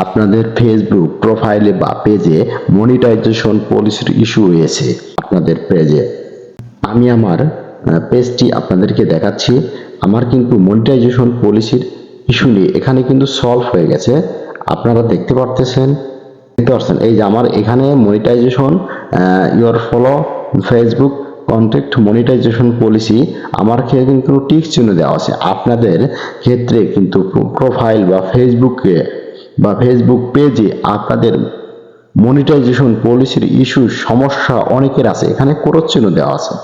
আপনাদের ফেসবুক প্রোফাইলে বা পেজে মনিটাইজেশন পলিসির ইস্যু হয়েছে আপনাদের পেজে। আমি আমার পেজটি আপনাদেরকে দেখাচ্ছি। আমার কিন্তু মনিটাইজেশন পলিসির ইস্যু নিয়ে এখানে কিন্তু সলভ হয়ে গেছে। আপনারা দেখতে পারতেছেন, এই যে আমার এখানে monetization your follow Facebook content monetization policy আমার ক্ষেত্রে কিন্তু টিক চিহ্ন দেওয়া আছে। আপনাদের ক্ষেত্রে কিন্তু প্রোফাইল বা ফেসবুক পেজে আপনাদের মনিটাইজেশন পলিসির ইস্যু সমস্যা অনেকের আছে, এখানে ক্রস চিহ্ন দেওয়া আছে।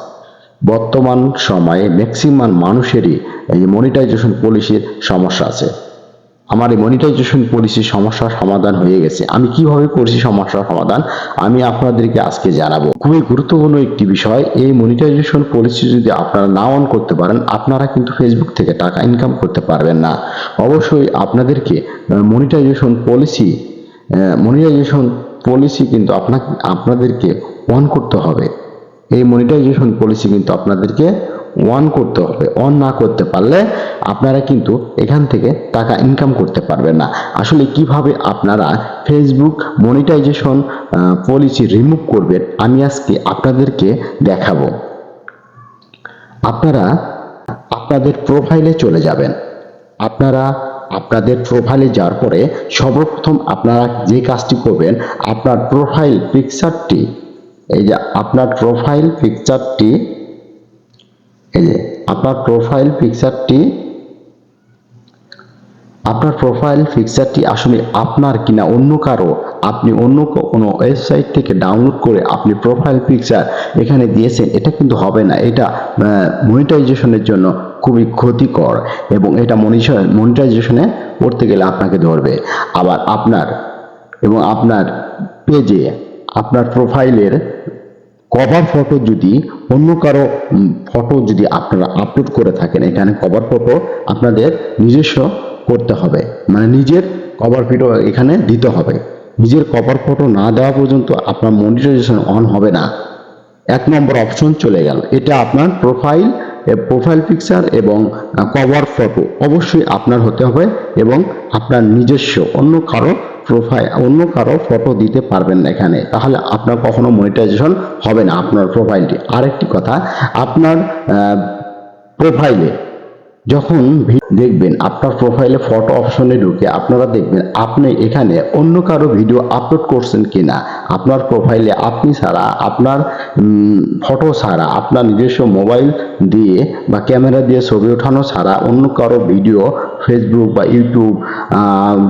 বর্তমান সময়ে ম্যাক্সিমাম মানুষেরই এই মনিটাইজেশন পলিসির সমস্যা আছে। আমার এই মনিটাইজেশন পলিসির সমস্যার সমাধান হয়ে গেছে। আমি কিভাবে করছি সমস্যার সমাধান আমি আপনাদেরকে আজকে জানাবো। খুবই গুরুত্বপূর্ণ একটি বিষয়, এই মনিটাইজেশন পলিসি যদি আপনারা না অন করতে পারেন আপনারা কিন্তু ফেসবুক থেকে টাকা ইনকাম করতে পারবেন না। অবশ্যই আপনাদেরকে মনিটাইজেশন পলিসি কিন্তু আপনাদেরকে অন করতে হবে। এই মনিটাইজেশন পলিসি কিন্তু আপনাদেরকে অন করতে হবে। অন না করতে পারলে আপনারা কিন্তু এখান থেকে টাকা ইনকাম করতে পারবেন না। আসলে কিভাবে আপনারা ফেসবুক মনিটাইজেশন পলিসি রিমুভ করবেন আমি আজকে আপনাদেরকে দেখাবো। আপনারা আপনাদের প্রোফাইলে চলে যাবেন। আপনাদের প্রোফাইলে যাওয়ার পরে সর্বপ্রথম আপনারা যে কাজটি করবেন, আপনার প্রোফাইল পিকচারটি, এই যে আপনার প্রোফাইল পিকচারটি, এই যে আপনার প্রোফাইল পিকচারটি আসলে আপনার কিনা অন্য কারো, আপনি অন্য কোনো ওয়েবসাইট থেকে ডাউনলোড করে আপনি প্রোফাইল পিকচার এখানে দিয়েছেন, এটা কিন্তু হবে না। এটা মনিটাইজেশনের জন্য খুবই ক্ষতিকর এবং এটা মনিটাইজেশনে করতে গেলে আপনাকে ধরবে। আবার আপনার পেজে আপনার প্রোফাইলের কভার ফটো যদি অন্য কারো ফটো যদি আপনারা আপলোড করে থাকেন, এখানে কভার ফটো আপনাদের নিজস্ব করতে হবে, মানে নিজের কভার ফটো এখানে দিতে হবে। নিজের কভার ফটো না দেওয়া পর্যন্ত আপনার মনিটাইজেশন অন হবে না। 1 নম্বর অপশন চলে গেল। এটা আপনার প্রোফাইল পিকচার এবং কভার ফটো অবশ্যই আপনার হতে হবে এবং আপনার নিজস্ব, অন্য কারো ফটো দিতে পারবেন না এখানে, তাহলে আপনার কখনো মনিটাইজেশন হবে না আপনার প্রোফাইলটি। আরেকটি কথা, আপনার প্রোফাইলে যখন দেখবেন, আপনার প্রোফাইলে ফটো অপশনে ঢুকে আপনারা দেখবেন আপনি এখানে অন্য কারো ভিডিও আপলোড করছেন কিনা। আপনার প্রোফাইলে আপনি ছাড়া, আপনার ফটো ছাড়া, আপনার নিজস্ব মোবাইল দিয়ে বা ক্যামেরা দিয়ে ছবি ওঠানো ছাড়া অন্য কারো ভিডিও ফেসবুক বা ইউটিউব,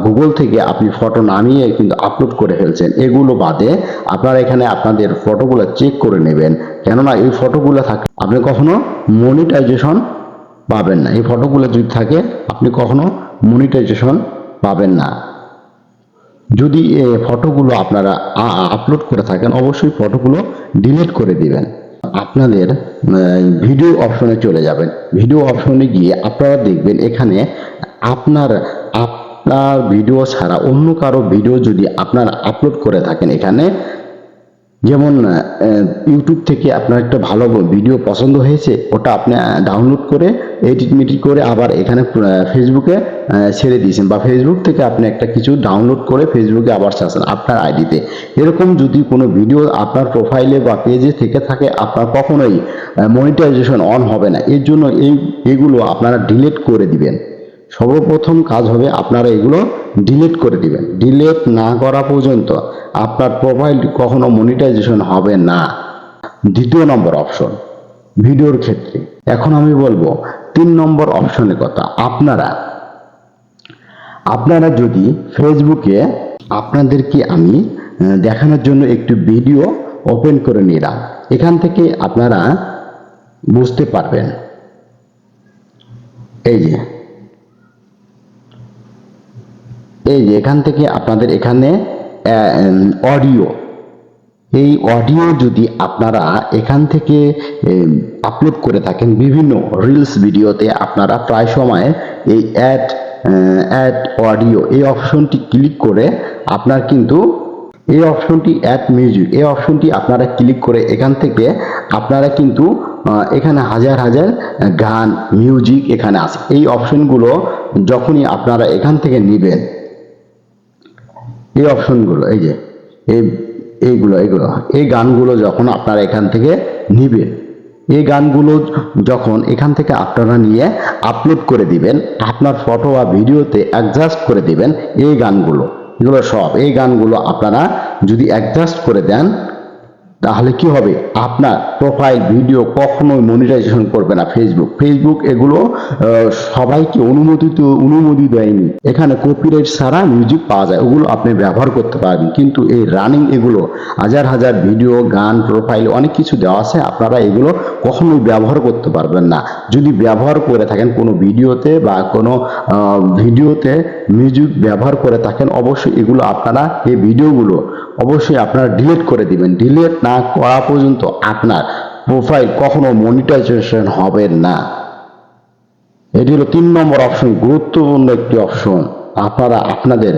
গুগল থেকে আপনি ফটো নামিয়ে কিন্তু আপলোড করে ফেলছেন। এগুলো বাদে আপনারা এখানে আপনাদের ফটোগুলো চেক করে নেবেন, কেননা এই ফটোগুলো থাকলে আপনি কখনো মনিটাইজেশন পাবেন না। এই ফটোগুলো যদি থাকে আপনি কখনো মনিটাইজেশন পাবেন না। যদি এই ফটোগুলো আপনারা আপলোড করে থাকেন অবশ্যই ফটোগুলো ডিলিট করে দিবেন। আপনাদের ভিডিও অপশনে চলে যাবেন। ভিডিও অপশনে গিয়ে আপনারা দেখবেন এখানে আপনার ভিডিও ছাড়া অন্য কারো ভিডিও যদি আপনারা আপলোড করে থাকেন, এখানে যেমন ইউটিউব থেকে আপনার একটা ভালো ভিডিও পছন্দ হয়েছে, ওটা আপনি ডাউনলোড করে এডিট করে আবার এখানে ফেসবুকে ছেড়ে দিয়েছেন, বা ফেসবুক থেকে আপনি একটা কিছু ডাউনলোড করে ফেসবুকে আবার ছাড়ছেন আপনার আইডিতে। এরকম যদি কোনো ভিডিও আপনার প্রোফাইলে বা পেজে থেকে থাকে আপনার কখনোই মনিটাইজেশন অন হবে না। এর জন্য এগুলো আপনারা ডিলিট করে দিবেন। সর্বপ্রথম কাজ হবে আপনারা এগুলো ডিলিট করে দিবেন। ডিলিট না করা পর্যন্ত আপনার প্রোফাইলটি কখনো মনিটাইজেশন হবে না। 2 নম্বর অপশন ভিডিওর ক্ষেত্রে। এখন আমি বলবো 3 নম্বর অপশনের কথা। আপনারা যদি ফেসবুকে, আপনাদেরকে আমি দেখানোর জন্য একটু ভিডিও ওপেন করে নিলাম, এখান থেকে আপনারা বুঝতে পারবেন। এই যে এখান থেকে আপনাদের এখানে অডিও, এই অডিও যদি আপনারা এখান থেকে আপলোড করে থাকেন বিভিন্ন রিলস ভিডিওতে, আপনারা প্রায় সময় এই অ্যাড অডিও এই অপশনটি ক্লিক করে আপনার কিন্তু এই অপশনটি অ্যাড মিউজিক, এই অপশনটি আপনারা ক্লিক করে এখান থেকে আপনারা কিন্তু এখানে হাজার গান মিউজিক এখানে আছে। এই অপশনগুলো যখনই আপনারা এখান থেকে নেবেন, এই অপশনগুলো, এই যে এই এইগুলো এই গানগুলো যখন আপনারা এখান থেকে নিবেন, এই গানগুলো যখন এখান থেকে আপনারা নিয়ে আপলোড করে দিবেন, আপনার ফটো বা ভিডিওতে অ্যাডজাস্ট করে দিবেন, এই গানগুলো, এগুলো সব, এই গানগুলো আপনারা যদি অ্যাডজাস্ট করে দেন, তাহলে কি হবে, আপনার প্রোফাইল ভিডিও কখনোই মনিটাইজেশন করবে না ফেসবুক এগুলো সবাইকে অনুমতি দেয়নি। এখানে কপিরাইট ছাড়া মিউজিক পাওয়া যায়, ওগুলো আপনি ব্যবহার করতে পারবেন, কিন্তু এই রানিং এগুলো হাজার হাজার ভিডিও, গান, প্রোফাইল অনেক কিছু দেওয়া আছে, আপনারা এগুলো কখনোই ব্যবহার করতে পারবেন না। যদি ব্যবহার করে থাকেন কোনো ভিডিওতে বা কোনো ভিডিওতে মিউজিক ব্যবহার করে থাকেন, অবশ্যই এগুলো আপনারা, এই ভিডিওগুলো অবশ্যই আপনারা ডিলিট করে দিবেন। ডিলিট না করা পর্যন্ত আপনার প্রোফাইল কখনো মনিটাইজেশন হবে না। এটি হলো 3 নম্বর অপশন, গুরুত্বপূর্ণ একটি অপশন। আপনারা আপনাদের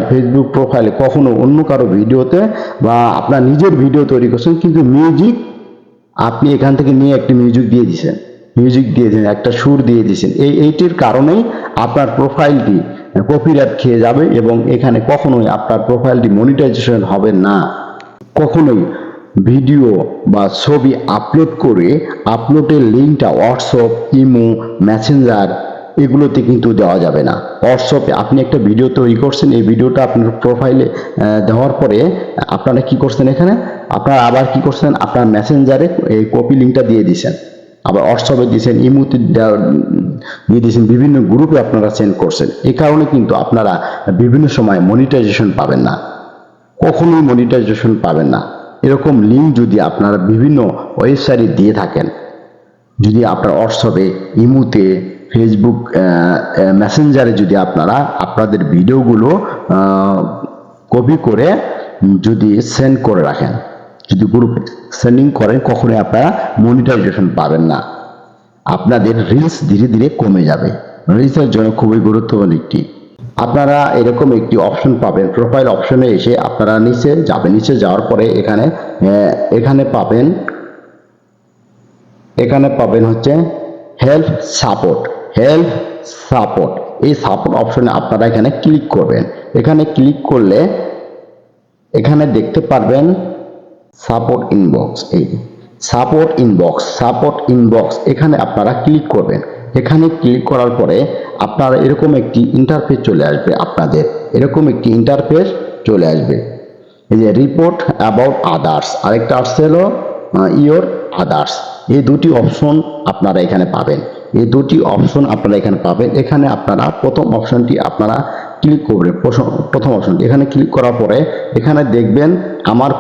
ফেসবুক প্রোফাইলে কখনো অন্য কারো ভিডিওতে বা আপনার নিজের ভিডিও তৈরি করছেন, কিন্তু মিউজিক আপনি এখান থেকে নিয়ে একটি মিউজিক দিয়ে দিয়েছেন, একটা সুর দিয়ে দিয়েছেন, এইটির কারণেই আপনার প্রোফাইলটি কপিরাইট খেয়ে যাবে এবং এখানে কখনোই আপনার প্রোফাইলটি মনিটাইজেশন হবে না। কখনোই ভিডিও বা ছবি আপলোড করে আপলোডের লিঙ্কটা হোয়াটসঅ্যাপ, ইমো, মেসেঞ্জার এগুলোতে কিন্তু দেওয়া যাবে না। হোয়াটসঅ্যাপে আপনি একটা ভিডিও তৈরি করছেন, এই ভিডিওটা আপনার প্রোফাইলে দেওয়ার পরে আপনারা কি করছেন, এখানে আপনারা আবার কি করছেন, আপনার মেসেঞ্জারে এই কপি লিঙ্কটা দিয়ে দিয়েছেন, আবার হোয়াটসঅ্যাপে দিয়েছেন, ইমোতে দিয়ে দিয়েছেন, বিভিন্ন গ্রুপে আপনারা সেন্ড করছেন। এই কারণে কিন্তু আপনারা বিভিন্ন সময় মনিটাইজেশন পাবেন না, কখনোই মনিটাইজেশন পাবেন না। এরকম লিঙ্ক যদি আপনারা বিভিন্ন ওয়েবসাইটে দিয়ে থাকেন, যদি আপনার হোয়াটসঅ্যাপে, ইমোতে, ফেসবুক মেসেঞ্জারে যদি আপনারা আপনাদের ভিডিওগুলো কপি করে যদি সেন্ড করে রাখেন, যদি গ্রুপে সেন্ডিং করেন, কখনোই আপনারা মনিটাইজেশন পাবেন না। আপনাদের রিলস ধীরে ধীরে কমে যাবে। রিলসের জন্য খুবই গুরুত্বপূর্ণ একটি, আপনারা এরকম একটি অপশন পাবেন, প্রোফাইল অপশনে এসে আপনারা নিচে যাবেন, নিচে যাওয়ার পরে এখানে পাবেন হচ্ছে হেল্প সাপোর্ট। এই সাপোর্ট অপশনে আপনারা এখানে ক্লিক করবেন। এখানে ক্লিক করলে এখানে দেখতে পারবেন সাপোর্ট ইনবক্স, এখানে আপনারা ক্লিক করবেন। এখানে ক্লিক করার পরে আপনারা এরকম একটি ইন্টারফেস চলে আসবে, এই যে রিপোর্ট অ্যাবাউট আদার্স, আরেকটা আসছে হলো ইয়োর আদার্স। এই দুটি অপশন আপনারা এখানে পাবেন, এখানে আপনারা প্রথম অপশনটি আপনারা ক্লিক করবেন। প্রথম অপশনটি এখানে ক্লিক করার পরে এখানে দেখবেন আমার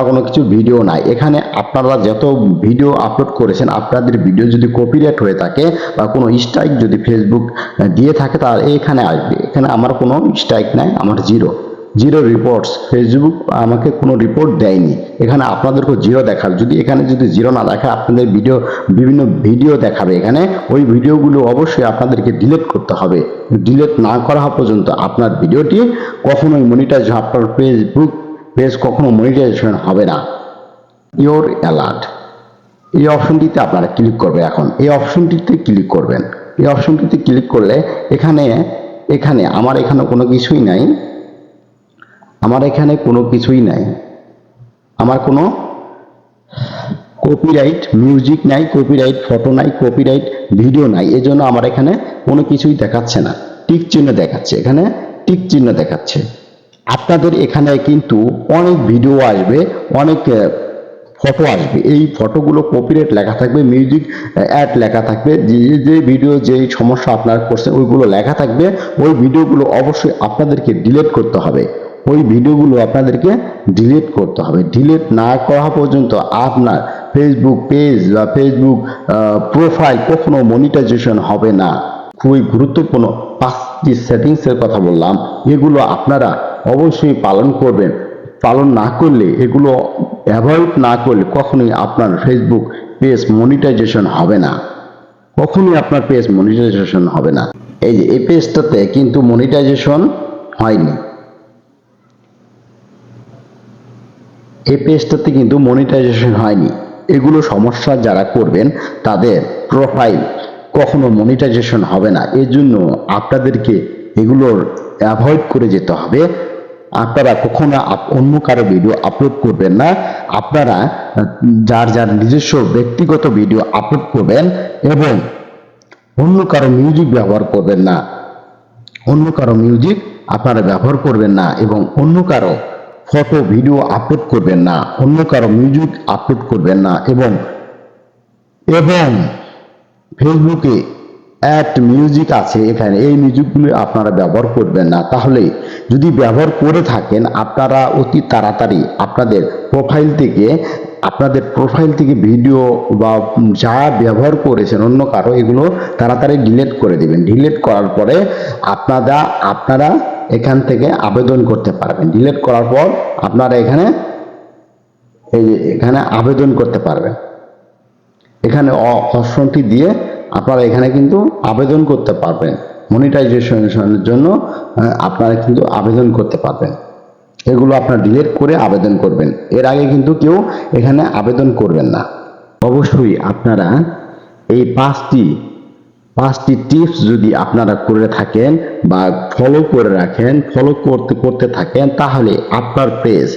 কোনো কিছু ভিডিও নাই। এখানে আপনারা যত ভিডিও আপলোড করেছেন, আপনাদের ভিডিও যদি কপিরাইট হয়ে থাকে বা কোনো স্ট্রাইক যদি ফেসবুক দিয়ে থাকে, তাহলে এখানে আসবে। এখানে আমার কোনো স্ট্রাইক নাই, আমার জিরো রিপোর্টস, ফেসবুক আমাকে কোনো রিপোর্ট দেয়নি। এখানে আপনাদেরকে জিরো দেখাবে। এখানে যদি জিরো না দেখায়, আপনাদের বিভিন্ন ভিডিও দেখাবে। এখানে ওই ভিডিওগুলো অবশ্যই আপনাদেরকে ডিলিট করতে হবে। ডিলিট না করা পর্যন্ত আপনার ভিডিওটি কখনোই মনিটাইজেশন, আপনার ফেসবুক পেজ কখনো মনিটাইজেশন হবে না। ইওর অ্যালার্ট, এই অপশনটিতে আপনারা ক্লিক করবেন। এখন এই অপশনটিতে ক্লিক করবেন। এই অপশনটিতে ক্লিক করলে এখানে আমার এখানে কোনো কিছুই নাই, আমার কোনো কপিরাইট মিউজিক নাই, কপিরাইট ফটো নাই, কপিরাইট ভিডিও নাই। এজন্য আমার এখানে কোনো কিছুই দেখাচ্ছে না, টিক চিহ্ন দেখাচ্ছে, এখানে টিক চিহ্ন দেখাচ্ছে। আপনাদের এখানে কিন্তু অনেক ভিডিও আসবে, অনেক ফটো আসবে। এই ফটোগুলো কপিরাইট লেখা থাকবে, মিউজিক অ্যাড লেখা থাকবে, যে ভিডিও যেই সমস্যা আপনারা করছেন ওইগুলো লেখা থাকবে। ওই ভিডিওগুলো অবশ্যই আপনাদেরকে ডিলিট করতে হবে। ডিলিট না করা পর্যন্ত আপনার ফেসবুক পেজ বা ফেসবুক প্রোফাইল কখনো মনিটাইজেশন হবে না। খুবই গুরুত্বপূর্ণ 5টি সেটিংসের কথা বললাম, এগুলো আপনারা অবশ্যই পালন করবেন। পালন না করলে, এগুলো অ্যাভয়েড না করলে কখনোই আপনার ফেসবুক পেজ মনিটাইজেশন হবে না, এই যে এই পেজটাতে কিন্তু মনিটাইজেশন হয়নি, এগুলো সমস্যা যারা করবেন তাদের প্রোফাইল কখনো মনিটাইজেশন হবে না। এর জন্য আপনাদেরকে এগুলোর অ্যাভয়েড করে যেতে হবে। আপনারা কখনো অন্য কারো ভিডিও আপলোড করবেন না। আপনারা যার যার নিজস্ব ব্যক্তিগত ভিডিও আপলোড করবেন এবং অন্য কারো মিউজিক ব্যবহার করবেন না। অন্য কারো মিউজিক আপনারা ব্যবহার করবেন না এবং অন্য কারো ফটো ভিডিও আপলোড করবেন না, অন্য কারো মিউজিক আপলোড করবেন না এবং এবং ফেসবুকে অ্যাড মিউজিক আছে, এখানে এই মিউজিকগুলো আপনারা ব্যবহার করবেন না। তাহলে যদি ব্যবহার করে থাকেন আপনারা অতি তাড়াতাড়ি আপনাদের প্রোফাইল থেকে ভিডিও বা যা ব্যবহার করেছেন অন্য কারো, এগুলো তাড়াতাড়ি ডিলিট করে দিবেন। ডিলিট করার পরে আপনারা এখান থেকে আবেদন করতে পারবেন। ডিলিট করার পর আপনারা এখানে আবেদন করতে পারবেন। এখানে অপশনটি দিয়ে আপনারা এখানে কিন্তু আবেদন করতে পারবেন। মনিটাইজেশনের জন্য আপনারা কিন্তু আবেদন করতে পারবেন। এগুলো আপনারা ডিলিট করে আবেদন করবেন। এর আগে কিন্তু কেউ এখানে আবেদন করবেন না। অবশ্যই আপনারা এই পাঁচটি টিপস যদি আপনারা করে থাকেন বা ফলো করে রাখেন, ফলো করতে থাকেন, তাহলে আপনার পেজ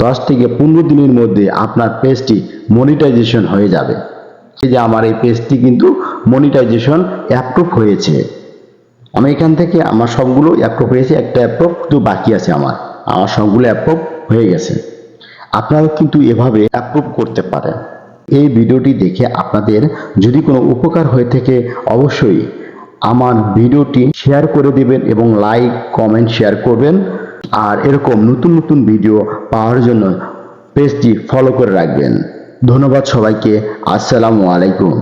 10 থেকে 15 দিনের মধ্যে আপনার পেজটি মনিটাইজেশন হয়ে যাবে। এই যে আমার এই পেজটি কিন্তু মনিটাইজেশন অ্যাপ্রুভ হয়েছে। আমি এখান থেকে আমার সবগুলো অ্যাপ্রুভ হয়েছে, একটা অ্যাপ্রুভ তো বাকি আছে। আমার সবগুলো অ্যাপ্রুভ হয়ে গেছে। আপনারা কিন্তু এভাবে অ্যাপ্রুভ করতে পারেন। এই ভিডিওটি দেখে আপনাদের যদি কোনো উপকার হয়ে থাকে অবশ্যই আমার ভিডিওটি শেয়ার করে দিবেন এবং লাইক কমেন্ট শেয়ার করবেন। আর এরকম নতুন নতুন ভিডিও পাওয়ার জন্য পেজটি ফলো করে রাখবেন। ধন্যবাদ সবাইকে। আসসালামু আলাইকুম।